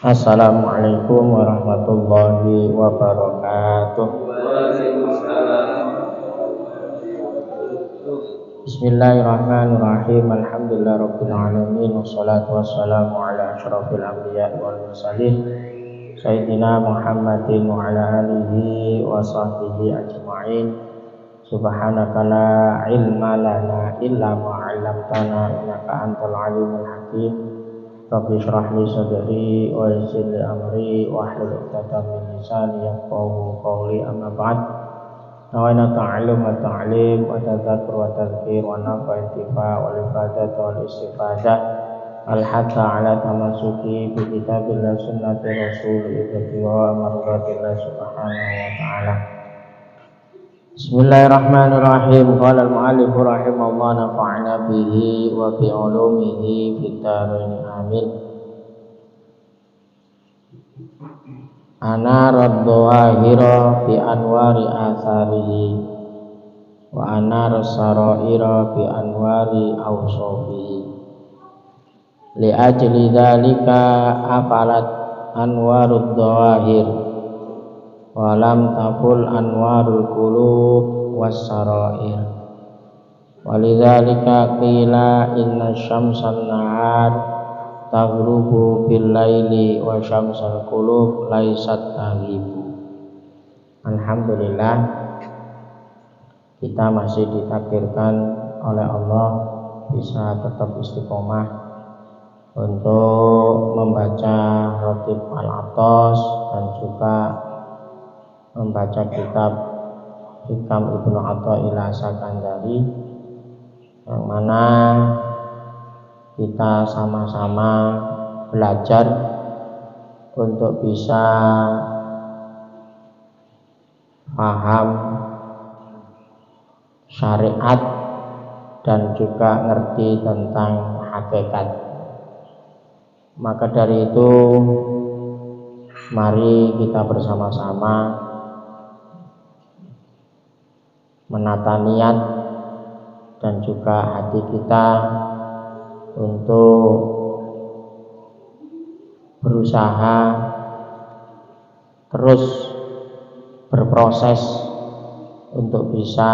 Assalamualaikum warahmatullahi wabarakatuh. Bismillahirrahmanirrahim. Alhamdulillahirabbil alamin wassalatu wassalamu ala asyrofil anbiya'i wal mursalin sayyidina Muhammadin wa ala alihi wa sahbihi ajma'in. Subhanaka la ilma lana illa ma 'allamtana innaka antal alimul hakim. Rabbi shrah li sadri wa yassir li amri wa hlul 'uqdatam min lisani yafqahu qawli. Amma ba'd. Nawaina ta'allum wa ta'lim wa tadhakkur wa tadhkir wa nafa intifa wal ifadah wal istifadah al hatta ala tamassuki bi kitabillah sunnati rasulillah wa mardatillah subhanahu wa ta'ala. Bismillahirrahmanirrahim. Qala al-mu'allif rahimahullah nafa'na bihi wa bi ulumihi fid dharain amin. Anara dhawahira bi anwari atharihi wa anara saraira bi anwari awsafihi. Li ajli dzalika afalat anwarud dhawahir walam taful anwarul qulub wassarair. Walidzalika qila inna syamsan nahar taghrubu bil laili wa syamsal qulub laisat taghribu. Alhamdulillah, kita masih ditakdirkan oleh Allah bisa tetap istiqomah untuk membaca Ratib Al-Athos dan juga membaca kitab Hikam Ibnu Athaillah Sakandari, yang mana kita sama-sama belajar untuk bisa paham syariat dan juga ngerti tentang hakikat. Maka dari itu mari kita bersama-sama menata niat dan juga hati kita untuk berusaha terus berproses untuk bisa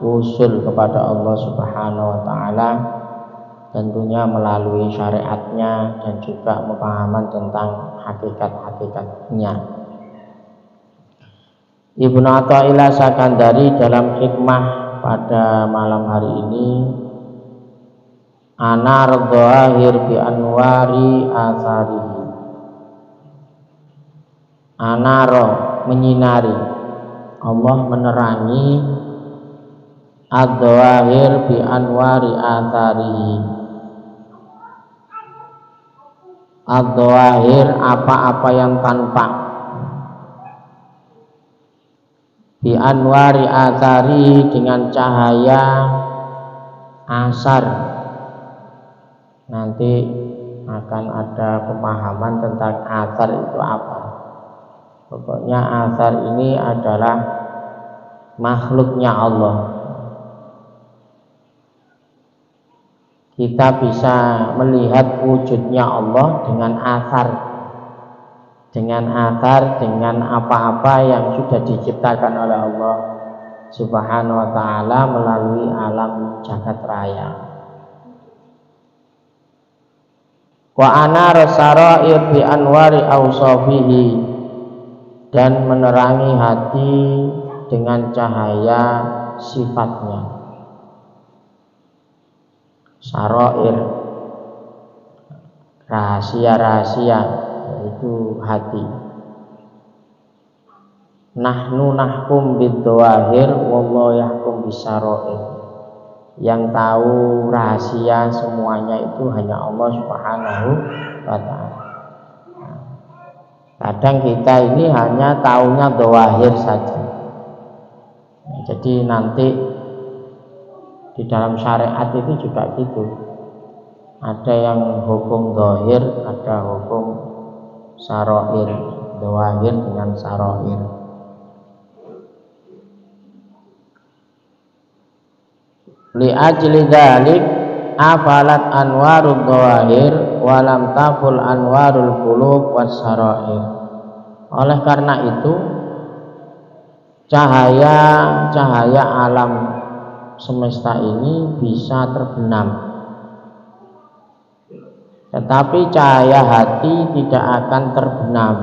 usul kepada Allah Subhanahu wa ta'ala, tentunya melalui syariatnya dan juga pemahaman tentang hakikat-hakikatnya. Ibnu Athaillah Sakandari dalam hikmah pada malam hari ini, anar dhahir bi anwari atharihi. Anaro menyinari, Allah menerangi ad-dhahir bi anwari atharihi. Ad-dhahir apa-apa yang tampak, bi anwari athari dengan cahaya asar. Nanti akan ada pemahaman tentang asar itu apa. Pokoknya asar ini adalah makhluknya Allah. Kita bisa melihat wujudnya Allah dengan asar, dengan apa-apa yang sudah diciptakan oleh Allah Subhanahu wa ta'ala melalui alam jagat raya. Wa anar sarair bi anwari awsafihi, dan menerangi hati dengan cahaya sifatnya. Sarair, rahasia-rahasia, yaitu hati. Nahnu nahkum bid-dhawahir wallahu yahkum bisarair. Yang tahu rahasia semuanya itu hanya Allah Subhanahu wa ta'ala. Kadang kita ini hanya taunya dhawahir saja. Jadi nanti di dalam syariat itu juga gitu. Ada yang hukum dhahir, ada hukum sarair, dhawahir dengan sarair. Li ajli dzalik, afalat anwarud dhawahir walam taful anwarul qulub wassarair. Oleh karena itu cahaya alam semesta ini bisa terbenam, tetapi cahaya hati tidak akan terbenam.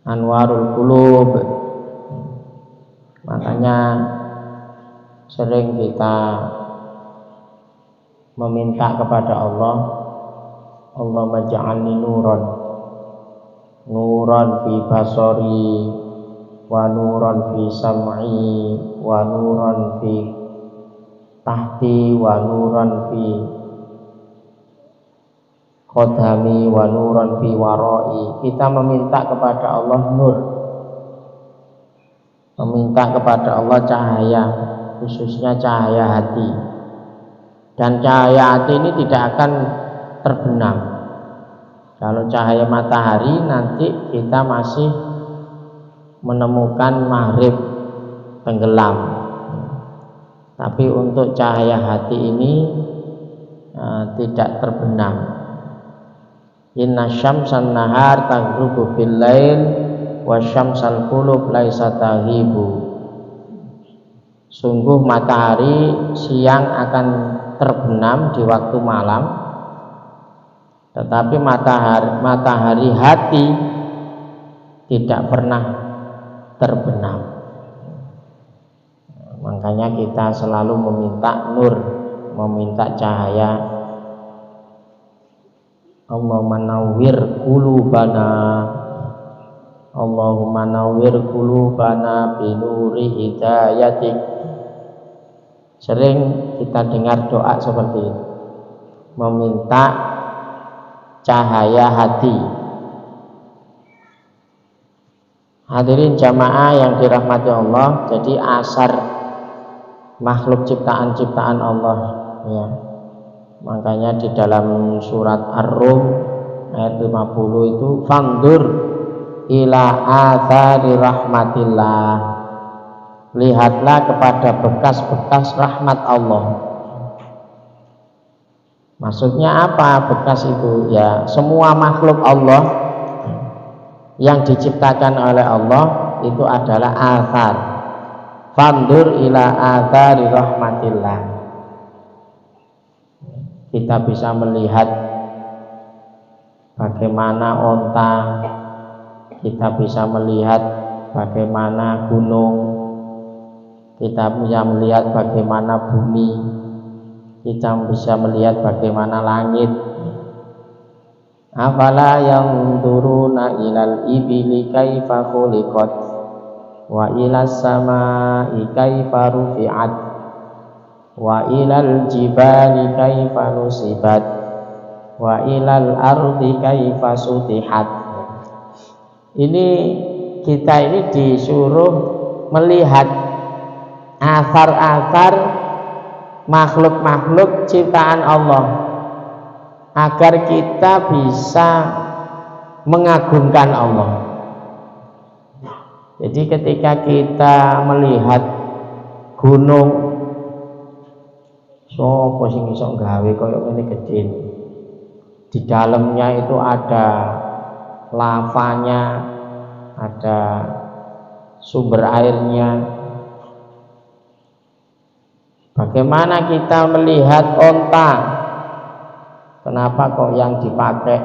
Anwarul qulub. Makanya sering kita meminta kepada Allah, Allahumma ja'alni nuran fi basari wa nuran fi sam'i wa nuran fi tahti wa nuran fi qadami wa nuran fi warai. Kita meminta kepada Allah nur, meminta kepada Allah cahaya, khususnya cahaya hati. Dan cahaya hati ini tidak akan terbenam. Kalau cahaya matahari nanti kita masih menemukan maghrib tenggelam. Tapi untuk cahaya hati ini tidak terbenam. Inna syamsan nahar taghrubu bil lail wa syamsal qulub laisa taghibu. Sungguh matahari siang akan terbenam di waktu malam, tetapi matahari hati tidak pernah terbenam. Makanya kita selalu meminta nur, meminta cahaya. Allahumma nawwir qulubana, Allahumma nawwir qulubana bi nuri hidayatik. Sering kita dengar doa seperti itu, meminta cahaya hati. Hadirin jamaah yang dirahmati Allah, jadi asar makhluk ciptaan Allah ya. Makanya di dalam surat Ar-Rum ayat 50 itu fandur ila athari rahmatillah, lihatlah kepada bekas-bekas rahmat Allah. Maksudnya apa bekas itu? Ya semua makhluk Allah yang diciptakan oleh Allah itu adalah athar. Fandur ila athari rahmatillah. Kita bisa melihat bagaimana onta, kita bisa melihat bagaimana gunung, kita bisa melihat bagaimana bumi, kita bisa melihat bagaimana langit. Afala yanzuruna ilal ibili kaifa khuliqat wa ilas samai kaifa rufi'at wa ilal jibali kaifa nusibat wa ilal ardi kaifa sutihat. Ini kita ini disuruh melihat asar-asar makhluk-makhluk ciptaan Allah agar kita bisa mengagungkan Allah. Jadi ketika kita melihat gunung, sopo sing iso gawe koyo ngene gedhe. Di dalamnya itu ada lavanya, ada sumber airnya. Bagaimana kita melihat onta? Kenapa kok yang dipakai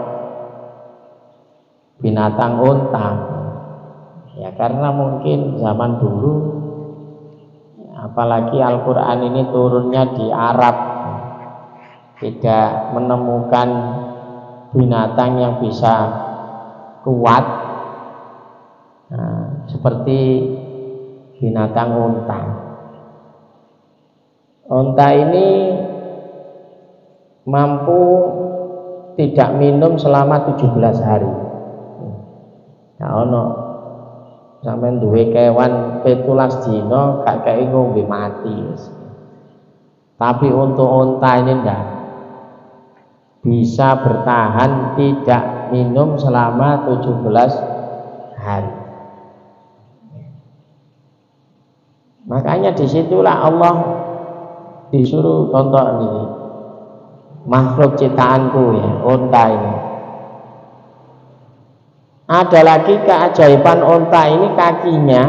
binatang onta? Ya karena mungkin zaman dulu, apalagi Al-Quran ini turunnya di Arab, tidak menemukan binatang yang bisa kuat seperti binatang onta. Onta ini mampu tidak minum selama 17 hari. Nah, ono sampeyan duwe kewan 17 dina gak kei ngombe mati. Tapi untuk onta ini enggak bisa bertahan tidak minum selama 17 hari. Makanya disitulah Allah disuruh tonton ini makhluk ciptaanku ya, unta ini. Ada lagi keajaiban unta ini, kakinya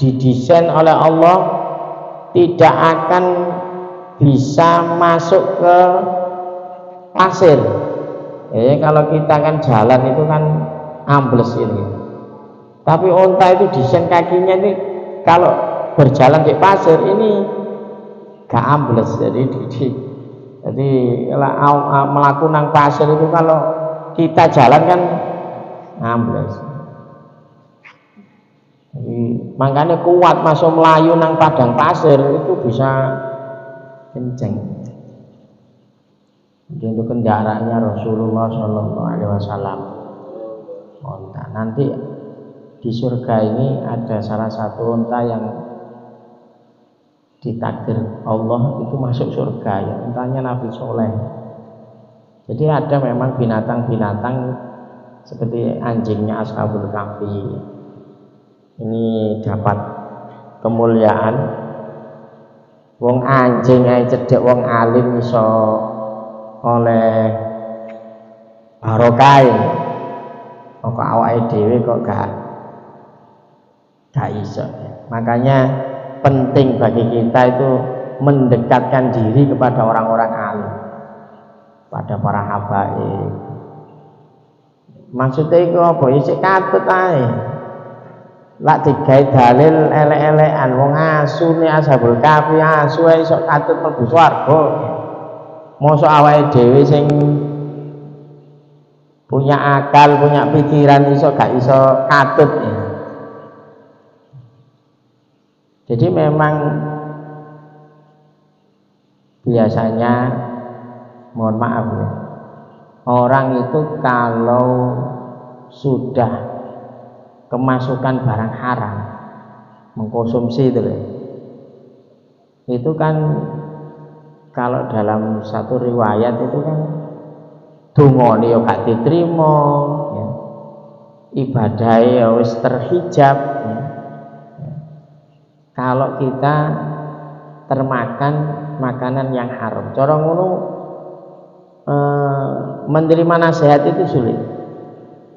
didesain oleh Allah tidak akan bisa masuk ke pasir. Kalau kita kan jalan itu kan ambles ini. Tapi unta itu desain kakinya ini kalau berjalan di pasir ini gak ambles. Jadi melaku nang pasir itu kalau kita jalan kan ambles. Jadi, makanya kuat masuk melayu nang padang pasir itu bisa kenceng. Jadi itu kendaraannya Rasulullah Shallallahu Alaihi Wasallam. Unta. Nanti di surga ini ada salah satu unta yang ditakdir Allah itu masuk surga ya, untanya Nabi Soleh. Jadi ada memang binatang-binatang seperti anjingnya Ashabul Kahfi ini dapat kemuliaan. Wong anjing ae cedek wong alim iso oleh barokah. Kok awake dhewe kok gak iso. Makanya penting bagi kita itu mendekatkan diri kepada orang-orang alim, pada para habaib. Maksudnya itu apa? Isik katut ae. Lak digawe dalil elek-elekan wong asune Ashabul Kahfi asu ae iso katut mlebu swarga. Mosok awake dhewe sing punya akal, punya pikiran iso gak iso katut ya. Jadi memang biasanya mohon maaf ya, orang itu kalau sudah kemasukan barang haram, mengkonsumsi itu kan kalau dalam satu riwayat itu kan dungane ya gak diterima ya, ibadah ya wis terhijab ya. Kalau kita termakan makanan yang haram, cara ngono menerima nasihat itu sulit.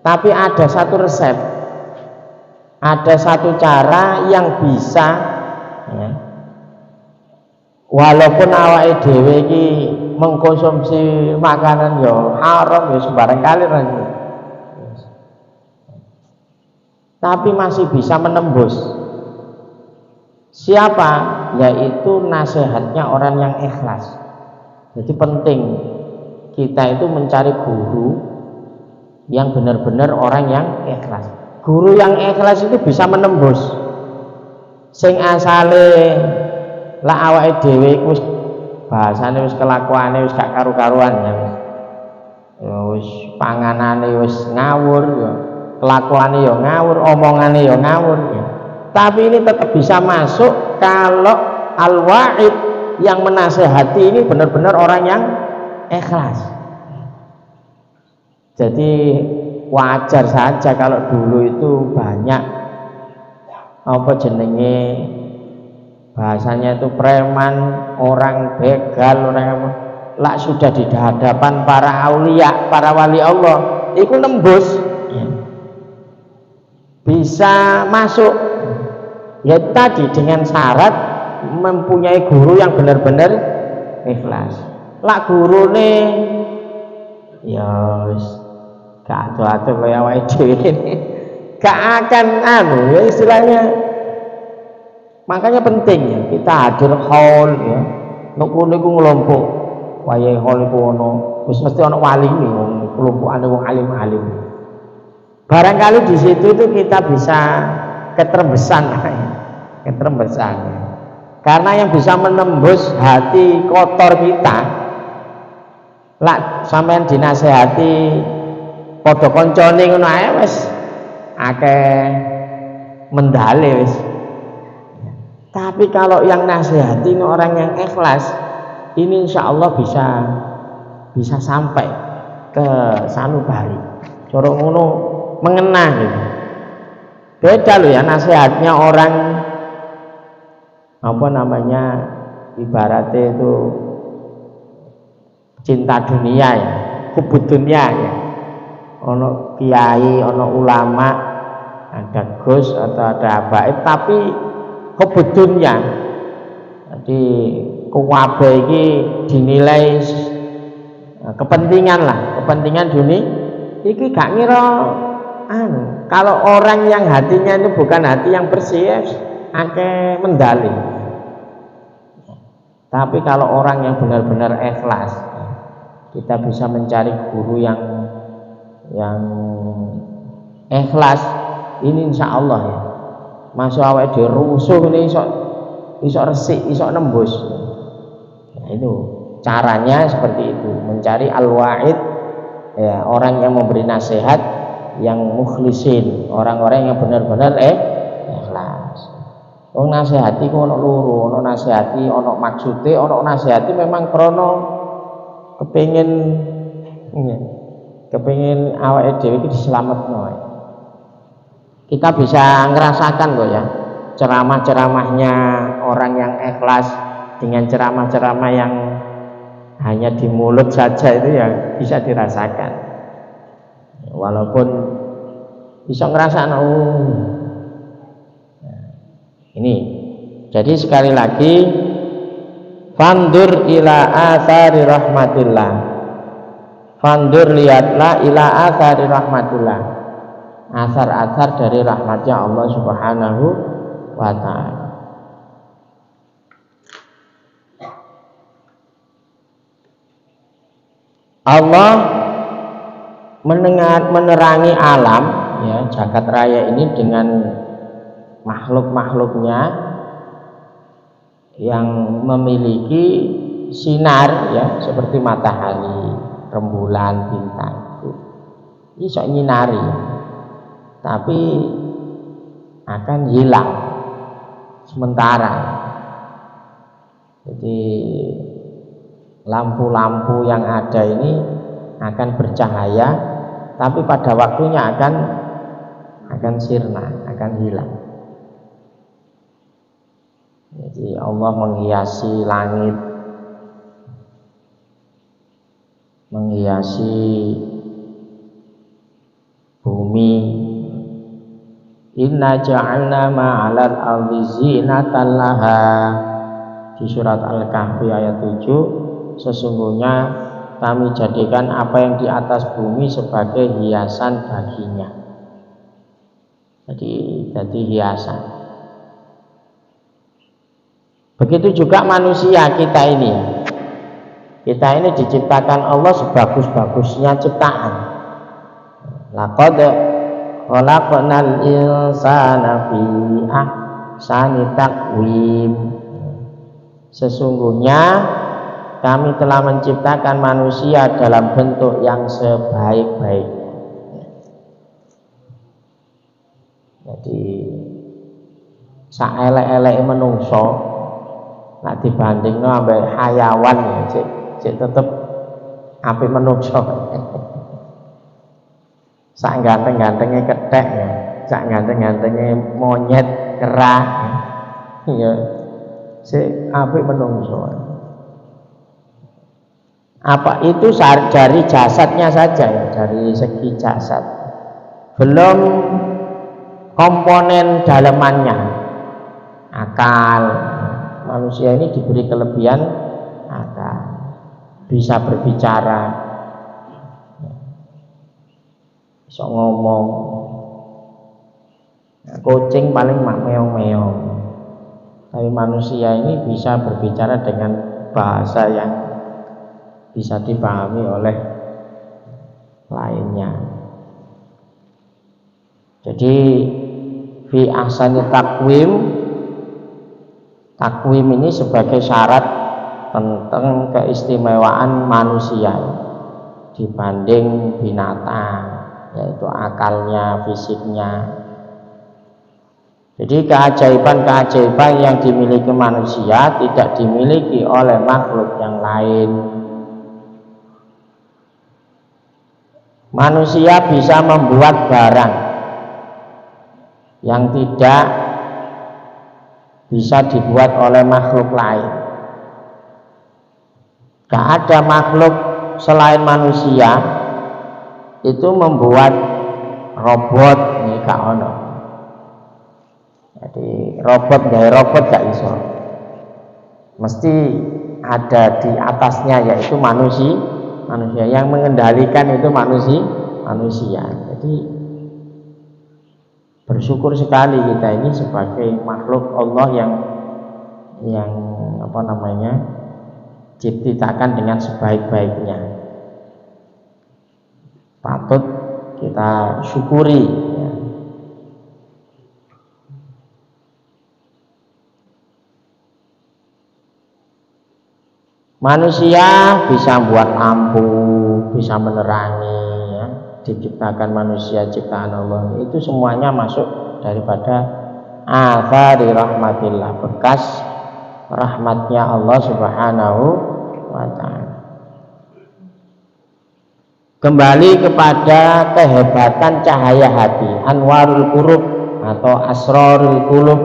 Tapi ada satu resep, ada satu cara yang bisa ya, walaupun awake dhewe iki mengkonsumsi makanan ya haram ya sembarang kali rasanya, tapi masih bisa menembus. Siapa? Yaitu nasihatnya orang yang ikhlas. Jadi penting kita itu mencari guru yang benar-benar orang yang ikhlas. Guru yang ikhlas itu bisa menembus. Sing asale lah awake dhewe wis bahasane wis kelakuane wis gak karu-karuan ya. Ya wis panganane wis ngawur ya, kelakuane ya ngawur, omongane ya ngawur ya. Tapi ini tetap bisa masuk kalau al-wa'id yang menasehati ini benar-benar orang yang ikhlas. Jadi wajar saja kalau dulu itu banyak apa jenenge bahasanya itu preman, orang begal, orang apa lah sudah di hadapan para aulia, para wali Allah itu nembus bisa masuk. Ya tadi dengan syarat mempunyai guru yang benar-benar ikhlas. Lah gurune ya wis gak ado-ado kaya awake dhewe. Gak akan ya istilahnya. Makanya penting ya kita hadir haul ya. Nek niku ngelompok wayahe haul iku ono wis mesti ono wali iki kelompokane wong alim-alim. Barangkali di situ itu kita bisa keterbesan. Karena yang bisa menembus hati kotor kita lak sampean dinasehati padha kancane ngono ae wis akeh mendale wis. Tapi kalau yang nasihati orang yang ikhlas ini insya Allah bisa sampai ke sanubari. Cara ngono mengena gitu. Beda loh ya nasihatnya orang apa namanya ibaratnya itu cinta dunia ya, hubud dunia ya. Ono kiai, ono ulama, ada gus atau ada habaib, tapi hubud dunia. Jadi kuwabe iki dinilai kepentingan lah, kepentingan dunia. Iki gak ngira kalau orang yang hatinya itu bukan hati yang bersih, akeh mendali. Tapi kalau orang yang benar-benar ikhlas, kita bisa mencari guru yang ikhlas. Ini insya Allah ya. Masuk awake dhewe rusuh ini iso resik, iso nembus. Nah, itu caranya seperti itu, mencari al-wa'id ya, orang yang memberi nasihat yang mukhlisin, orang-orang yang benar-benar ikhlas. Wong nasihati ku ono loro, ono nasihati ono maksude, ono nasihati memang krono kepengin awake dhewe iki diselametno. Kita bisa ngerasakan kok ya ceramah-ceramahnya orang yang ikhlas dengan ceramah-ceramah yang hanya di mulut saja, itu ya bisa dirasakan. Walaupun bisa ngerasakan ini. Jadi sekali lagi, fandur ila athari rahmatillah. Fandur, lihatlah, ila athari rahmatillah, asar-asar dari rahmatnya Allah Subhanahu wa ta'ala. Allah menerangi alam ya, jagat raya ini dengan makhluk-makhluknya yang memiliki sinar ya, seperti matahari, rembulan, bintang. Iso nyinari, tapi akan hilang sementara. Jadi lampu-lampu yang ada ini akan bercahaya, tapi pada waktunya akan sirna, akan hilang. Jadi Allah menghiasi langit, menghiasi bumi. Inna ja'alna ma'alal ardi zinatan laha, di surat Al-Kahfi ayat 7. Sesungguhnya kami jadikan apa yang di atas bumi sebagai hiasan baginya. Jadi hiasan. Begitu juga manusia kita ini. Kita ini diciptakan Allah sebagus-bagusnya ciptaan. Laqad khalaqnal insana fi ahsani taqwim. Sesungguhnya kami telah menciptakan manusia dalam bentuk yang sebaik-baiknya. Jadi saelek-eleke menungso nek dibandingno ambek hayawan ya cek tetep apik menungso. Sak ganteng-gantenge kethek ya, sak ganteng-gantenge monyet, kera ya, sik apik menungso. Apa itu dari jasadnya saja ya, dari segi jasad, belum komponen dalemannya, akal. Manusia ini diberi kelebihan akal, bisa berbicara, bisa ngomong. Nah, kucing paling mak meong-meong, tapi manusia ini bisa berbicara dengan bahasa yang bisa dipahami oleh lainnya. Jadi fi ahsani takwim ini sebagai syarat tentang keistimewaan manusia dibanding binatang, yaitu akalnya, fisiknya. Jadi keajaiban-keajaiban yang dimiliki manusia tidak dimiliki oleh makhluk yang lain. Manusia bisa membuat barang yang tidak bisa dibuat oleh makhluk lain. Gak ada makhluk selain manusia itu membuat robot nih, gak ono. Jadi robot gak iso. Mesti ada di atasnya, yaitu manusia yang mengendalikan itu manusia. Jadi bersyukur sekali kita ini sebagai makhluk Allah yang apa namanya, diciptakan dengan sebaik-baiknya. Patut kita syukuri ya. Manusia bisa buat lampu, bisa menerangi ya. Diciptakan manusia ciptaan Allah. Itu semuanya masuk daripada athari rahmatillah, bekas rahmatnya Allah Subhanahu wa ta'ala. Kembali kepada kehebatan cahaya hati, anwarul qulub atau asrarul qulub.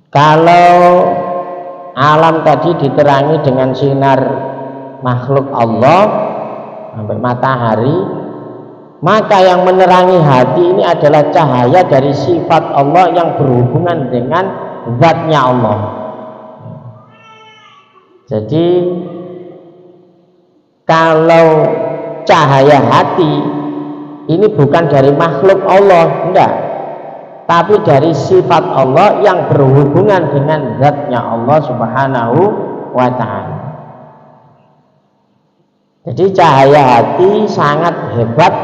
Kalau alam tadi diterangi dengan sinar makhluk Allah sampai matahari, maka yang menerangi hati ini adalah cahaya dari sifat Allah yang berhubungan dengan zatnya Allah. Jadi kalau cahaya hati ini bukan dari makhluk Allah, enggak, tapi dari sifat Allah yang berhubungan dengan zatnya Allah Subhanahu wa ta'ala. Jadi cahaya hati sangat hebat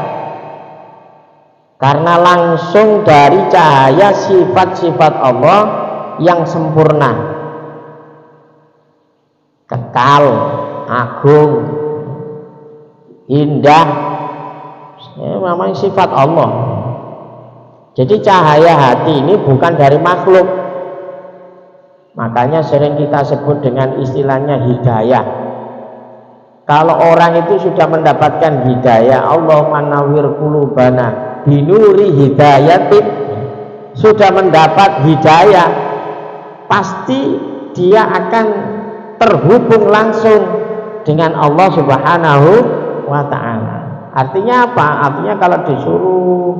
karena langsung dari cahaya sifat-sifat Allah yang sempurna, kekal, agung, indah, namanya sifat Allah. Jadi cahaya hati ini bukan dari makhluk. Makanya sering kita sebut dengan istilahnya hidayah. Kalau orang itu sudah mendapatkan hidayah, Allahumma nawwir qulubana binuri hidayatik, sudah mendapat hidayah, pasti dia akan terhubung langsung dengan Allah Subhanahu wa ta'ala. Artinya apa? Artinya kalau disuruh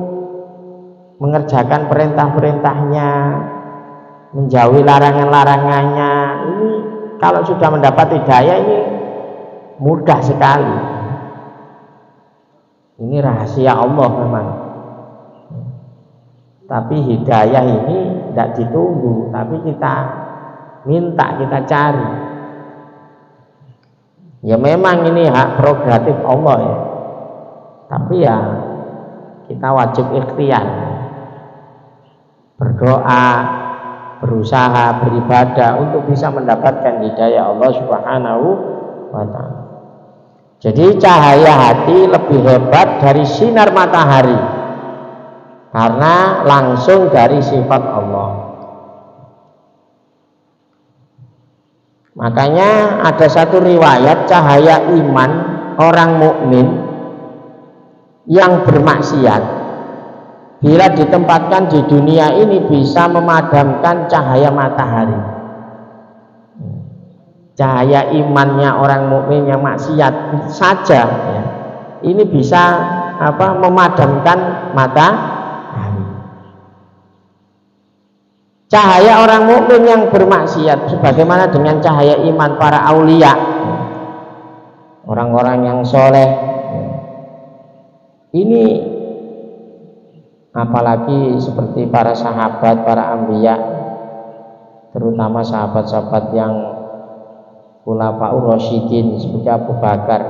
mengerjakan perintah-perintahnya, menjauhi larangan-larangannya, ini kalau sudah mendapat hidayah ini mudah sekali. Ini rahasia Allah memang. Tapi hidayah ini tidak ditunggu, tapi kita minta, kita cari. Ya memang ini hak prerogatif Allah ya. Tapi ya kita wajib ikhtiar, berdoa, berusaha, beribadah untuk bisa mendapatkan hidayah Allah Subhanahu wa ta'ala. Jadi cahaya hati lebih hebat dari sinar matahari karena langsung dari sifat Allah. Makanya ada satu riwayat cahaya iman orang mukmin yang bermaksiat bila ditempatkan di dunia ini bisa memadamkan cahaya matahari. Cahaya imannya orang mukmin yang maksiat saja ya, ini bisa memadamkan matahari. Cahaya orang mukmin yang bermaksiat sebagaimana dengan cahaya iman para aulia, orang-orang yang soleh. Ini apalagi seperti para sahabat, para anbiya, terutama sahabat-sahabat yang khulafaur rasyidin seperti Abu Bakar,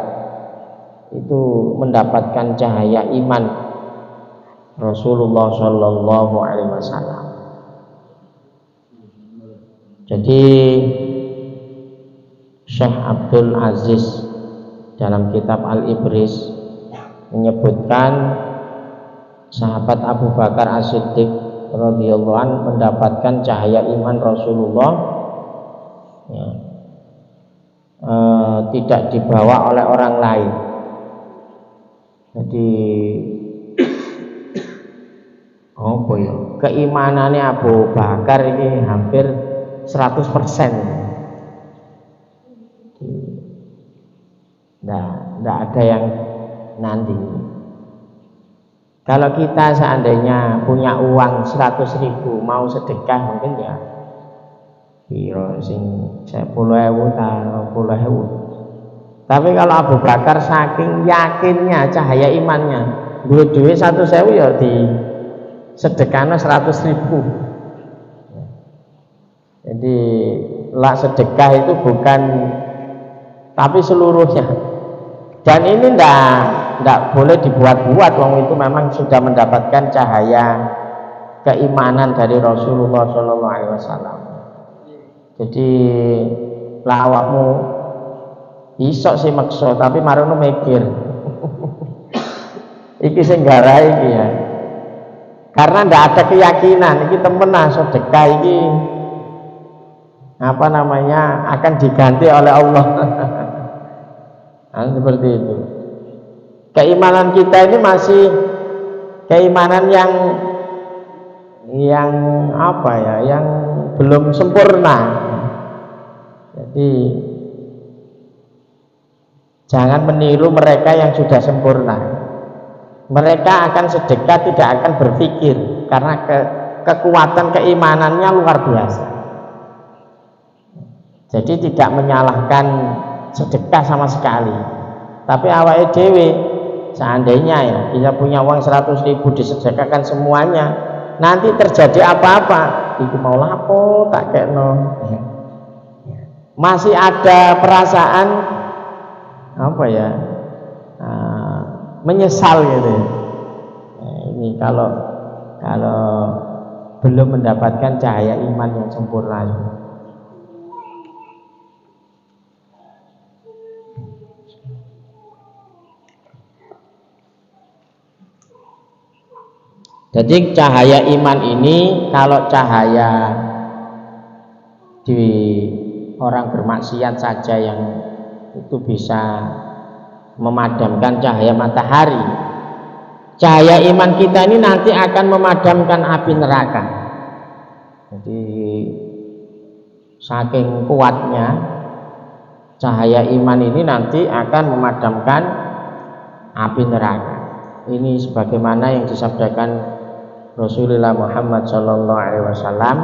itu mendapatkan cahaya iman Rasulullah Shallallahu Alaihi Wasallam. Jadi Syekh Abdul Aziz dalam kitab Al-Ibris menyebutkan sahabat Abu Bakar As-Siddiq radhiyallahu anhu mendapatkan cahaya iman Rasulullah ya, tidak dibawa oleh orang lain. Jadi keimanannya Abu Bakar ini hampir 100%. Nggak ada yang nanti. Kalau kita seandainya punya uang 100.000 mau sedekah mungkin ya piro sing 10.000 ta 20.000. Tapi kalau Abu Bakar saking yakinnya cahaya imannya, duit 100.000 ya di sedekahnya 100.000. Jadi lah sedekah itu bukan, tapi seluruhnya. Dan ini ndak boleh dibuat-buat, wong itu memang sudah mendapatkan cahaya keimanan dari Rasulullah SAW. Jadi lawakmu isok sih maksud, tapi marono mikir. Iki sing garai iki ya. Karena ndak ada keyakinan iki temenan sedekah iki apa namanya akan diganti oleh Allah. Nah, seperti itu. Keimanan kita ini masih keimanan yang apa ya, yang belum sempurna. Jadi jangan meniru mereka yang sudah sempurna. Mereka akan sedekah tidak akan berpikir karena kekuatan keimanannya luar biasa. Jadi tidak menyalahkan sedekah sama sekali. Tapi awake dhewe seandainya ya kita punya uang 100.000 disedekahkan semuanya, nanti terjadi apa-apa, itu mau lapo tak kekno. Masih ada perasaan apa ya? Menyesal gitu. Nah, ini kalau belum mendapatkan cahaya iman yang sempurna. Jadi cahaya iman ini kalau cahaya di orang bermaksiat saja yang itu bisa memadamkan cahaya matahari, cahaya iman kita ini nanti akan memadamkan api neraka. Jadi saking kuatnya cahaya iman ini nanti akan memadamkan api neraka. Ini sebagaimana yang disabdakan Rasulullah Muhammad sallallahu alaihi wasallam,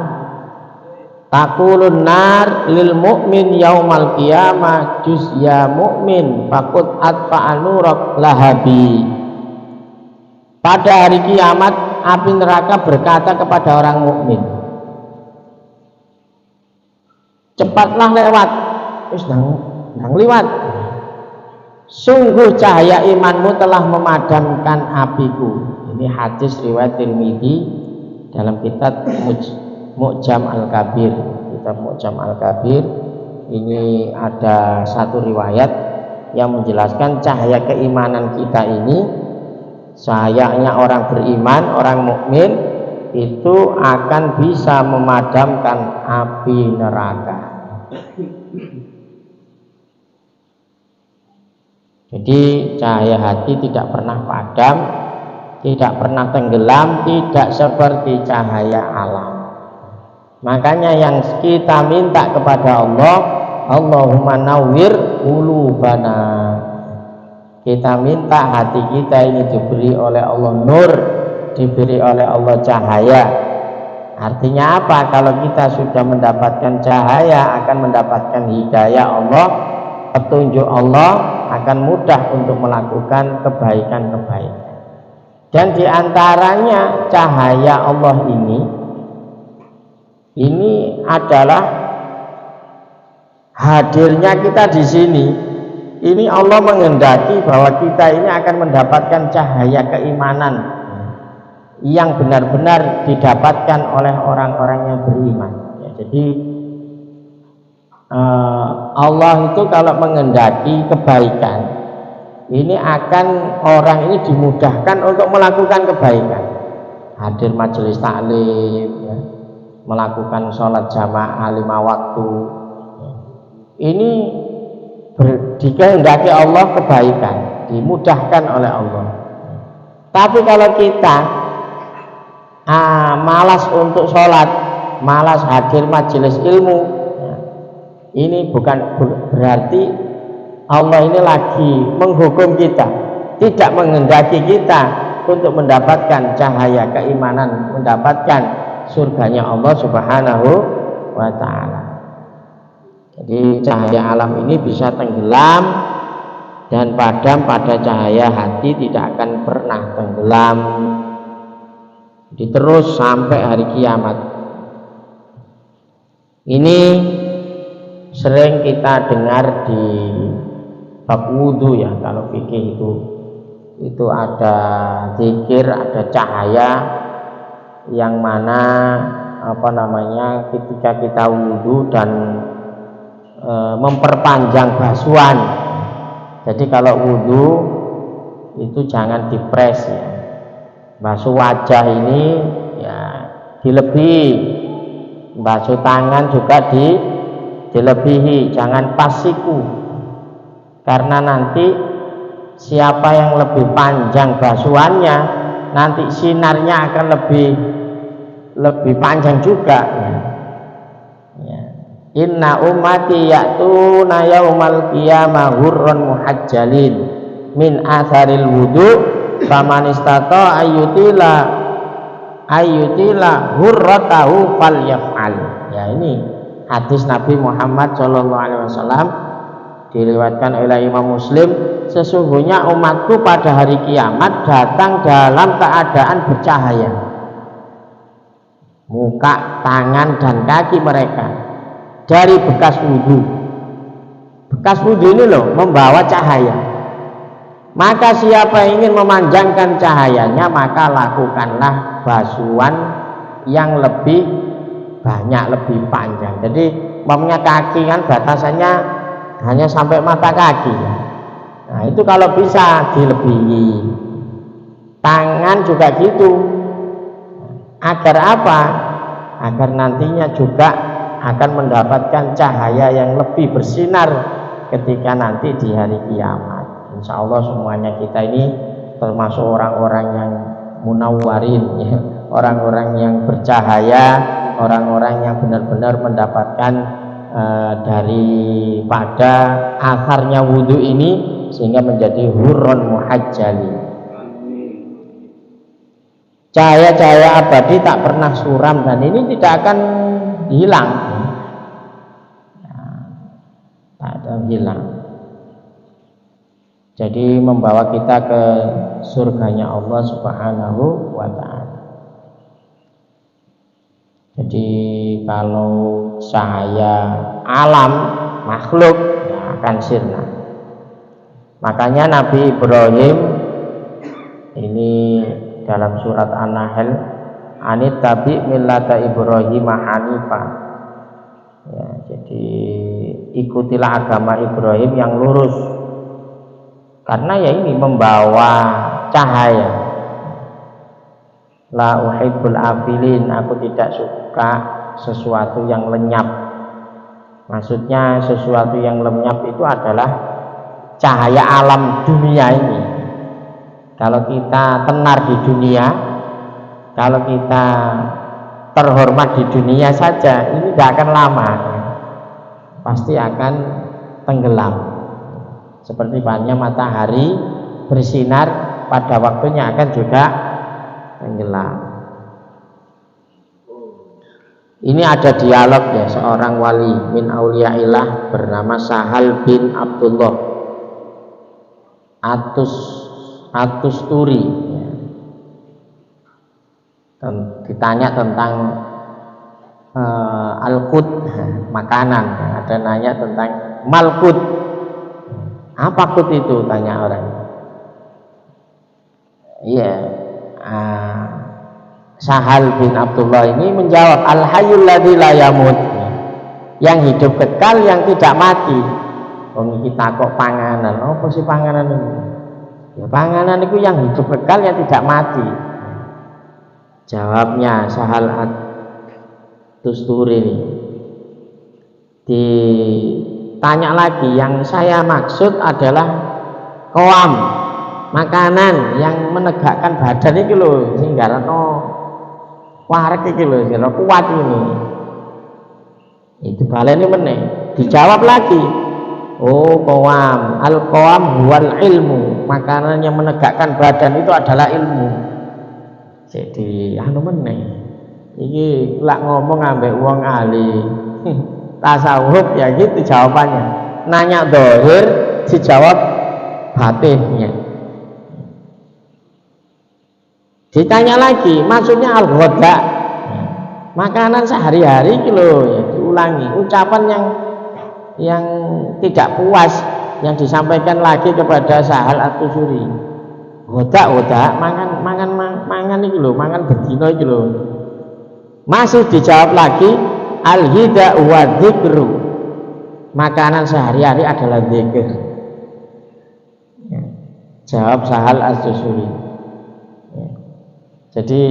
taqulun nar lil mu'min yaumal qiyamah juz ya mu'min faqud atfa anurak lahabi. Pada hari kiamat api neraka berkata kepada orang mukmin, cepatlah lewat, wis nang liwat. Sungguh cahaya imanmu telah memadamkan apiku. Ini hadis riwayat Tirmidzi dalam kitab Mu'jam Al-Kabir. Kitab Mu'jam Al-Kabir ini ada satu riwayat yang menjelaskan cahaya keimanan kita ini, cahayanya orang beriman, orang mukmin itu akan bisa memadamkan api neraka. Jadi cahaya hati tidak pernah padam, tidak pernah tenggelam, tidak seperti cahaya alam. Makanya yang kita minta kepada Allah, Allahumma nawwir qulubana. Kita minta hati kita ini diberi oleh Allah nur, diberi oleh Allah cahaya. Artinya apa? Kalau kita sudah mendapatkan cahaya, akan mendapatkan hidayah Allah, petunjuk Allah, akan mudah untuk melakukan kebaikan-kebaikan. Dan diantaranya cahaya Allah ini adalah hadirnya kita di sini. Ini Allah menghendaki bahwa kita ini akan mendapatkan cahaya keimanan yang benar-benar didapatkan oleh orang-orang yang beriman. Ya, jadi Allah itu kalau menghendaki kebaikan, ini akan orang ini dimudahkan untuk melakukan kebaikan. Hadir majelis taklim, ya, melakukan sholat jamaah 5 waktu. Ini dikehendaki Allah kebaikan, dimudahkan oleh Allah. Tapi kalau kita malas untuk sholat, malas hadir majelis ilmu, ini bukan berarti Allah ini lagi menghukum kita, tidak menghendaki kita untuk mendapatkan cahaya keimanan, mendapatkan surganya Allah Subhanahu wa ta'ala. Jadi cahaya alam ini bisa tenggelam dan padam pada cahaya hati, tidak akan pernah tenggelam. Jadi terus sampai hari kiamat. Ini sering kita dengar di bab wudu ya, kalau fikih itu ada zikir, ada cahaya yang mana ketika kita wudu dan memperpanjang basuhan. Jadi kalau wudu itu jangan dipres ya, basuh wajah ini ya dilebihi, basuh tangan juga dilebihi, jangan pas siku, karena nanti siapa yang lebih panjang basuhannya nanti sinarnya akan lebih panjang juga ya. Inna ummati ya'tuna yaumal qiyamah hurran muhajjalin min atharil wudu faman istata ayyutila hurratahu falyaf'al. Ya, ini hadis Nabi Muhammad SAW diriwayatkan oleh Imam Muslim. Sesungguhnya umatku pada hari kiamat datang dalam keadaan bercahaya, muka, tangan, dan kaki mereka dari bekas wudhu. Bekas wudhu ini loh membawa cahaya. Maka siapa yang ingin memanjangkan cahayanya, maka lakukanlah basuhan yang lebih banyak, lebih panjang. Jadi umpamanya kaki kan batasannya hanya sampai mata kaki. Nah itu kalau bisa dilebihi. Tangan juga gitu. Agar apa? Agar nantinya juga akan mendapatkan cahaya yang lebih bersinar ketika nanti di hari kiamat. Insya Allah semuanya kita ini termasuk orang-orang yang munawwarin ya, orang-orang yang bercahaya, orang-orang yang benar-benar mendapatkan daripada asarnya wudhu ini sehingga menjadi hurron muhajjali. Cahaya-cahaya abadi tak pernah suram dan ini tidak akan hilang, tak ada hilang. Jadi membawa kita ke surganya Allah Subhanahu wa ta'ala. Jadi kalau cahaya alam makhluk ya akan sirna. Makanya Nabi Ibrahim ini dalam surat An-Nahl, anit tabi millata Ibrahim hanifah. Ya, jadi ikutilah agama Ibrahim yang lurus. Karena ya ini membawa cahaya. La uhibbul afilin, aku tidak suka sesuatu yang lenyap. Maksudnya sesuatu yang lenyap itu adalah cahaya alam dunia ini. Kalau kita tenar di dunia, kalau kita terhormat di dunia saja, ini tidak akan lama, pasti akan tenggelam. Seperti banyak matahari bersinar, pada waktunya akan juga tenggelam. Ini ada dialog ya, seorang wali min auliyaillah bernama Sahal bin Abdullah At-Tusturi ya. Ditanya tentang al-qut, makanan. Ada nanya tentang malkut. Apa kut itu, tanya orang. Iya. Sahal bin Abdullah ini menjawab, al-hayyul ladzi la yamut, yang hidup kekal, yang tidak mati. Wong iki takok panganan, apa sih panganan ini? Ya panganan itu yang hidup kekal, yang tidak mati. Jawabnya Sahal At-Tusturi ini. Ditanya lagi, yang saya maksud adalah koam, makanan yang menegakkan badan iki lho, sing garano warek iki lho, sing kuat ini. Itu baleni meneh. Dijawab lagi, Oh, qawam. Al-qawam wal ilmu. Makanan yang menegakkan badan itu adalah ilmu. Jadi anu meneh. Iki lak ngomong ambek wong ahli tasawuf ya gitu jawabannya. Nanya dohir, dijawab batinnya. Ditanya lagi, maksudnya al-ghoda, makanan sehari-hari gitu loh, ya, diulangi. Ucapan yang tidak puas yang disampaikan lagi kepada Sahal At-Tusuri. Ghoda, mangan iki lho, mangan bedino iki lho. Masih dijawab lagi, al-hida wa dzikru. Makanan sehari-hari adalah zikir. Ya. Jawab Sahal At-Tusuri. Jadi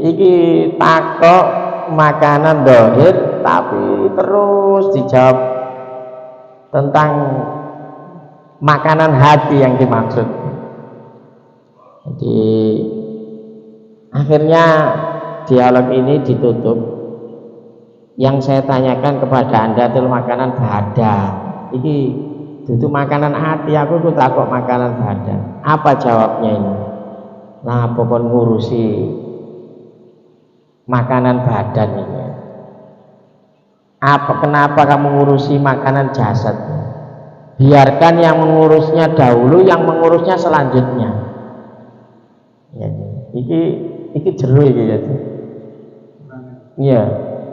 iki takok makanan dohir tapi terus dijawab tentang makanan hati yang dimaksud. Jadi akhirnya dialog ini ditutup. Yang saya tanyakan kepada Anda itu makanan badan. Iki itu makanan hati, aku tuh takok makanan badan. Apa jawabnya ini? Nah, pokok ngurusi makanan badan ini. Kenapa kamu ngurusi makanan jasad? Biarkan yang mengurusnya dahulu, yang mengurusnya selanjutnya. Ya, iki jero iki ya. Iya,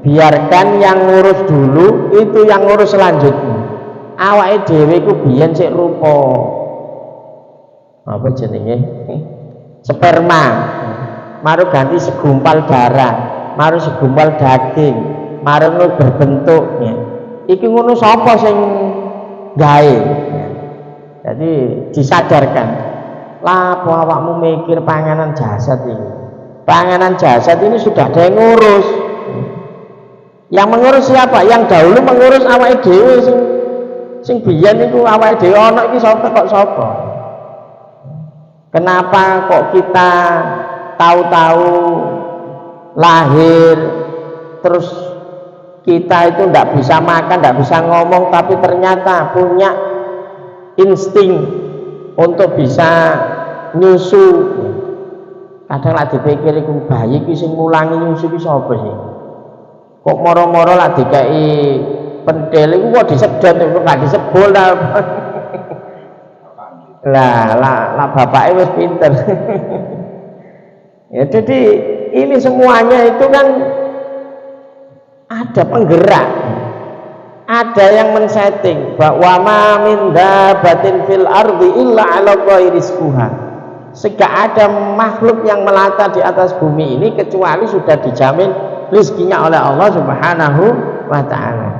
biarkan yang ngurus dulu, itu yang ngurus selanjutnya. Awake dhewe iku biyen sik rupa apa jenenge? Sperma, maru ganti segumpal darah, maru segumpal daging, maru berbentuk ya. Iki ngono sapa sing gawe ya. Jadi disadarkan lah awakmu mikir panganan jasad ini. Panganan jasad ini sudah ada yang ngurus. Yang mengurus siapa? Yang dahulu mengurus awake dhewe sing biyen niku awake dhewe ana iki sapa kok sapa. Kenapa kok kita tahu-tahu lahir terus kita itu tidak bisa makan, tidak bisa ngomong, tapi ternyata punya insting untuk bisa nyusu. Kadang lah dipikir iku bayi ki sing mulangi nyusu ki sapa sih? Kok moro-moro lah dikai pentil iku kok disedot kok gak disebul ta. Lah bapaknya wis pinter. Ya, jadi ini semuanya itu kan ada penggerak, ada yang men-setting bahwa ma min dabatin fil ardi illa 'ala Allahi rizquha. Sehingga ada makhluk yang melata di atas bumi ini kecuali sudah dijamin rizkinya oleh Allah Subhanahu wa taala.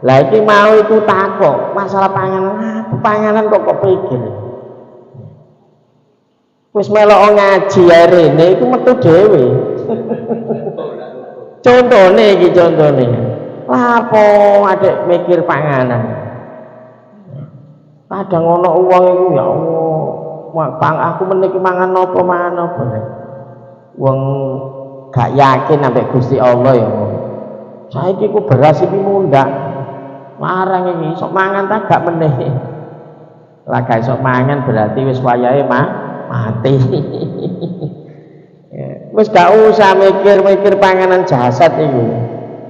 Lah iki mau itu takok masalah panganan kok pikir. Wis melok ngaji arene iku metu dhewe. Contone iki contone. Lapo adek mikir panganan. Kadang ono wong iku ya Allah, aku meniki mangan apa. Wong gak yakin ambek Gusti Allah ya. Saiki ku beras iki mundak. Marang iki sok mangan ta gak meneh. Lah gak iso mangan berarti wis wayahe mati. Wis gak usah mikir panganan jasad itu.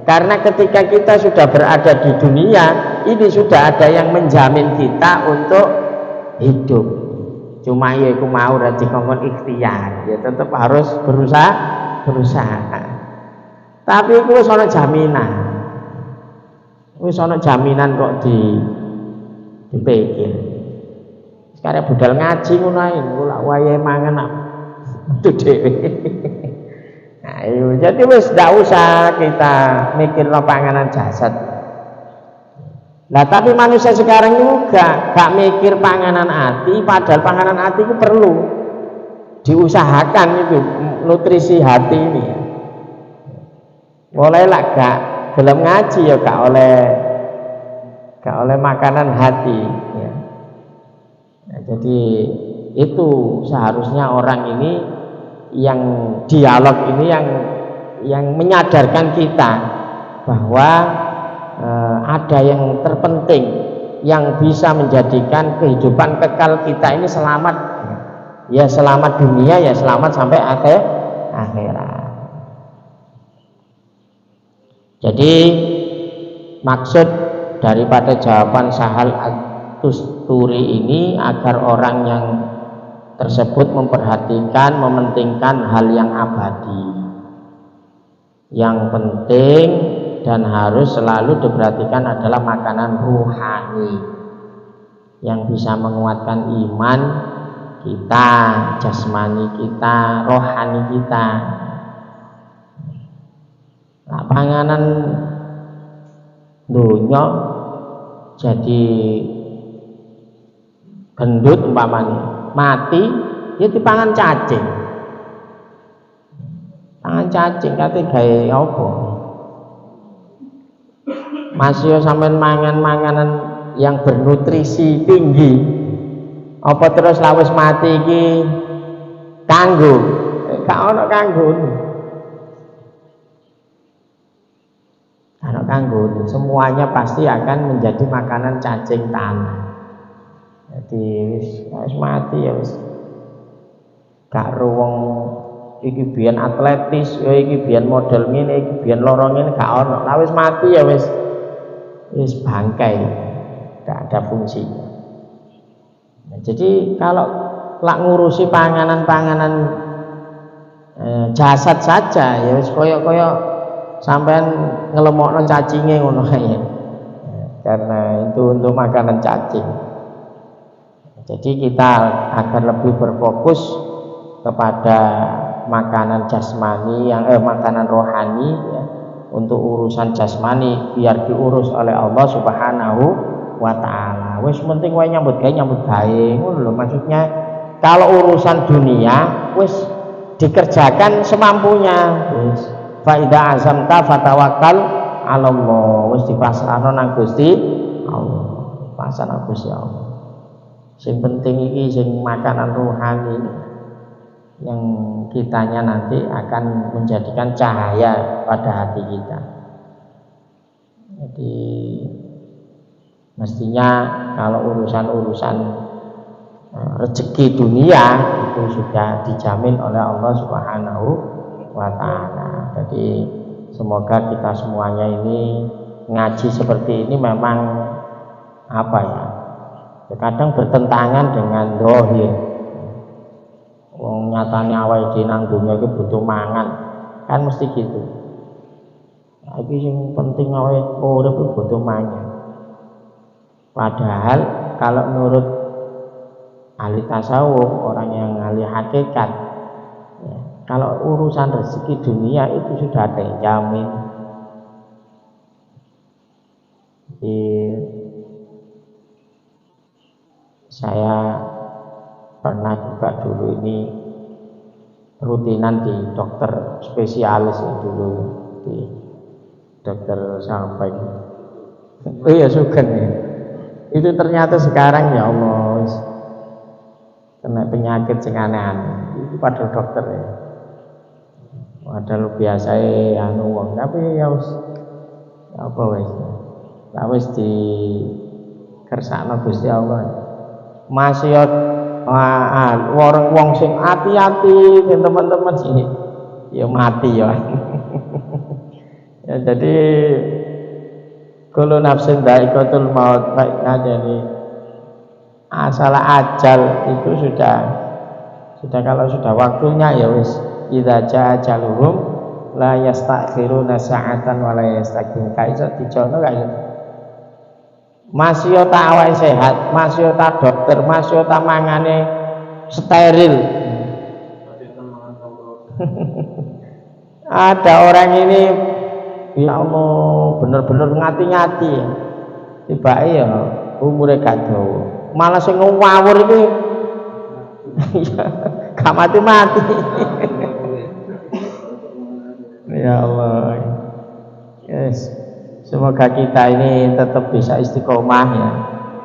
Karena ketika kita sudah berada di dunia, ini sudah ada yang menjamin kita untuk hidup. Cuma ya aku mau rajin ngomong ikhtiar, ya tetap harus berusaha. Tapi itu wis ana jaminan. Wis ana jaminan kok dipikir. Sekarang budal ngaji ngono ae, lak wayahe mangan itu dhewe. Nah, jadi wis ndak usah kita mikir panganan jasad. Nah, tapi manusia sekarang juga gak mikir panganan hati, padahal panganan hati itu perlu diusahakan itu nutrisi hati ini. Mulai lah gak gelem ngaji ya gak oleh makanan hati ya. Nah, jadi itu seharusnya orang ini yang dialog ini yang menyadarkan kita bahwa ada yang terpenting yang bisa menjadikan kehidupan kekal kita ini selamat, ya selamat dunia, ya selamat sampai akhirat. Jadi maksud daripada jawaban Sahal At-Tusturi ini agar orang yang tersebut memperhatikan, mementingkan hal yang abadi, yang penting dan harus selalu diperhatikan adalah makanan ruhani yang bisa menguatkan iman kita, jasmani kita, rohani kita. Nah, panganan dunya jadi gendut umpamanya mati ya dipangan cacing. Pangan cacing kate gawe apa? Masih sampean mangan-manganan yang bernutrisi tinggi. Apa terus lawes mati iki kanggo? Gak ono kanggo. Ono kanggo. Semuanya pasti akan menjadi makanan cacing tanah. Jadi wis mati ya wis. Gak ruwong iki biyen atletis, ya iki biyen model ngene, iki biyen loro ngene gak ono. Lah wis mati ya wis bangkai. Gak ada fungsinya. Nah, jadi kalau lak ngurusi panganan-panganan jasad saja ya wis koyo-koyo sampean ngelemokno cacinge ngono kae. Karena itu untuk makanan cacing. Jadi kita agar lebih berfokus kepada makanan jasmani makanan rohani ya, untuk urusan jasmani biar diurus oleh Allah Subhanahu wa taala. Wis penting wae nyambut gawe ngono lho, maksudnya kalau urusan dunia wis dikerjakan semampunya. Wis fa idza azamta fatawakkal 'ala Allah, wis dipasrahno nang Gusti Allah. Pasrah nang Gusti Allah. Sing penting iki sing makanan rohani yang kitanya nanti akan menjadikan cahaya pada hati kita. Jadi mestinya kalau urusan-urusan rezeki dunia itu sudah dijamin oleh Allah Subhanahu wa taala. Jadi semoga kita semuanya ini ngaji seperti ini memang apa ya? Kadang bertentangan dengan zahir. Wong nyatane awake dhewe nang donya iki butuh mangan. Kan mesti gitu. Nah, iki sing penting awake urip butuh mangan. Padahal kalau menurut ahli tasawuf, orang yang ahli hakikat ya, kalau urusan rezeki dunia itu sudah ada yang jamin. Saya pernah juga dulu ini rutinan di dokter spesialis dulu di dokter sampai iya Sugen ya. Itu ternyata sekarang ya Allah kena penyakit sing aneh-aneh itu pada dokter ya. Padahal biasa wong tapi ya wis apa wis. Lah wis di kersakno Gusti Allah. Masih wong sing hati-hati teman-teman sini ya mati ya. Ya jadi kullu nafsin dha'iqatul maut jadi asal ajal itu sudah kalau sudah waktunya ya wis idza jaa ajaluhum la yastakhiruna sa'atan wa la yastaqdim kaiso dijono kaya masih tak awake sehat, masih tak dokter, masih tak mangane steril. Ada orang ini ya Allah bener-bener ngati-ngati. Tibake ya umure gak dawa. Malah sing ngawur iki gak mati-mati. Ya Allah. Yes. Semoga kita ini tetap bisa istiqomah ya.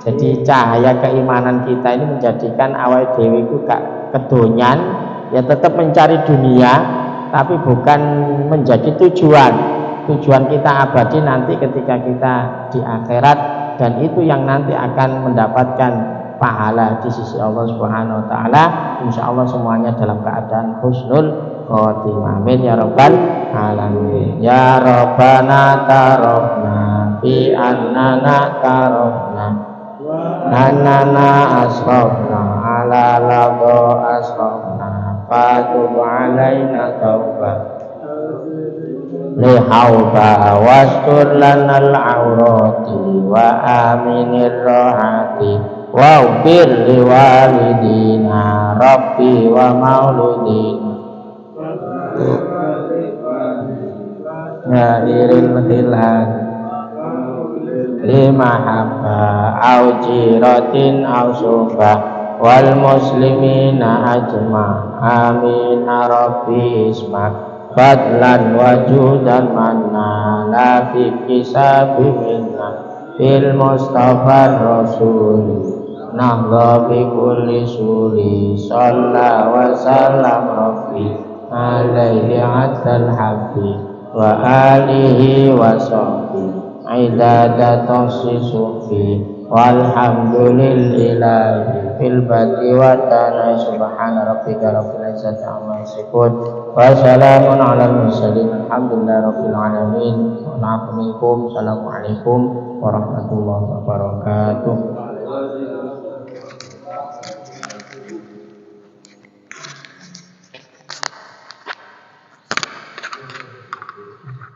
Jadi cahaya keimanan kita ini menjadikan awal dewi itu gak kedonyan, ya tetap mencari dunia, tapi bukan menjadi tujuan. Tujuan kita abadi nanti ketika kita di akhirat dan itu yang nanti akan mendapatkan pahala di sisi Allah Subhanahu wa taala. Insyaallah semuanya dalam keadaan husnul khotimah. Amin ya rabbal alamin. Ya Rabbana tarafna bi annana tarafna annana asrafna ala lado asrafna fatub alaina taubat lihauba wastur lanal aurati wa aminir rohati wa ufir liwalidina rabbi wa mauludina ngairil hilal lima habba au jiratin au subah wal muslimina ajma amin rabbi isma fadlan wajudan manna la fi kisabi minna fil mustafa rasul nahda bi kulli suri salla wa sallam rabbi alaihi atal habbi wa alihi wa sahbihi idadatan sisufi walhamdulillahi fil badi wa ta'ala subhana rabbika rabbil izzati amma yasifun wa salamun alal mursalin alhamdulillahi rabbil alamin wa na'afu minkum. Assalamualaikum warahmatullahi wabarakatuh.